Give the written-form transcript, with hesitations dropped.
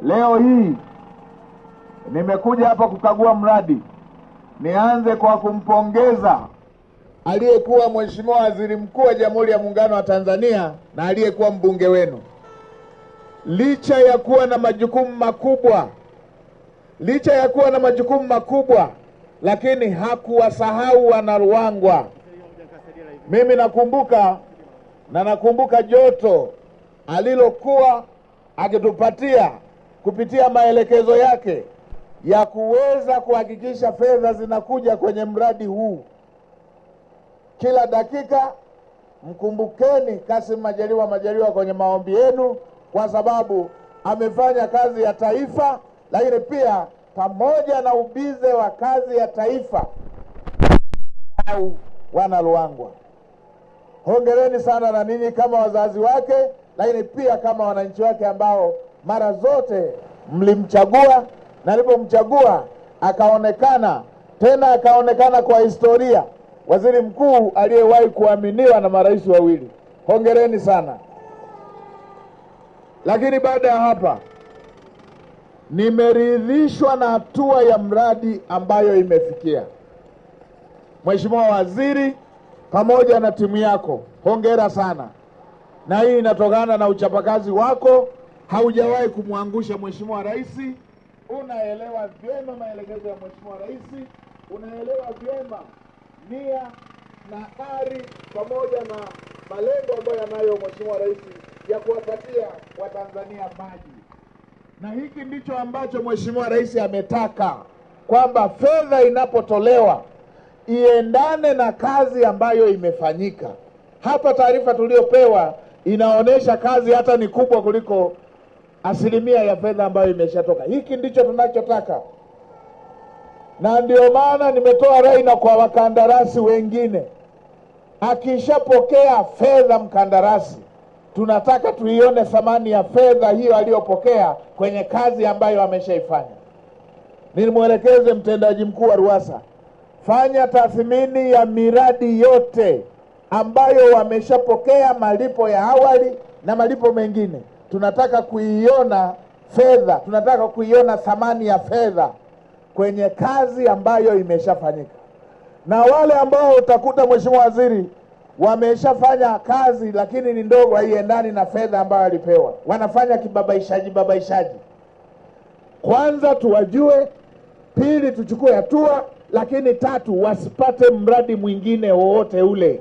Leo hii nimekuja hapa kukagua mradi. Nianze kwa kumpongeza aliyekuwa Mheshimiwa Waziri Mkuu wa Jamhuri ya Muungano wa Tanzania na aliyekuwa mbunge wenu. Licha ya kuwa na majukumu makubwa, lakini hakuwasahau wana Ruangwa. Mimi nakumbuka joto alilokuwa akitupatia kupitia maelekezo yake ya kuweza kuhakikisha fedha zinakuja kwenye mradi huu. Kila dakika mkumbukeni Kassim Majaliwa kwenye maombi yenu, kwa sababu amefanya kazi ya taifa, lakini pia pamoja na ubize wa kazi ya taifa au wana Ruangwa. Hongereni sana na ninyi kama wazazi wake, lakini pia kama wananchi wake ambao mara zote mlimchagua, na alipomchagua akaonekana kwa historia waziri mkuu aliyewahi kuaminiwa na marais wawili. Hongereni sana. Lakini baada ya hapa, nimeridhishwa na hatua ya mradi ambayo imefikia. Mheshimiwa Waziri pamoja na timu yako, hongera sana. Na hii inatokana na uchapakazi wako. Haujawahi kumwangusha Mheshimiwa Rais. Unaelewa vyema maelekezo ya Mheshimiwa Rais. Unaelewa vyema nia na ari pamoja na malengo ambayo yanayo Mheshimiwa Rais ya kuwapatia Watanzania maji. Na hiki ndicho ambacho Mheshimiwa Rais ametaka, kwamba fedha inapotolewa iendane na kazi ambayo imefanyika. Hapa taarifa tuliyopewa inaonesha kazi hata ni kubwa kuliko asilimia ya fedha ambayo imeshatoka. Hiki ndicho tunachotaka. Na ndio maana nimetoa rai na kwa wakandarasi wengine, akishapokea fedha mkandarasi, tunataka tuione thamani ya fedha hiyo aliyopokea kwenye kazi ambayo ameshaifanya. Nilimwelekeze mtendaji mkuu wa RUWASA, fanya tathmini ya miradi yote ambayo wameshapokea malipo ya awali na malipo mengine. Tunataka kuiona fedha, tunataka kuiona thamani ya fedha kwenye kazi ambayo imeshafanyika. Na wale ambao utakuta Mheshimiwa Waziri wameshafanya kazi lakini ni ndogo, haiendani na fedha ambayo alipewa, wanafanya kibabaishaji. Kwanza tuwajue, pili tuchukue hatua, lakini tatu wasipate mradi mwingine wowote ule.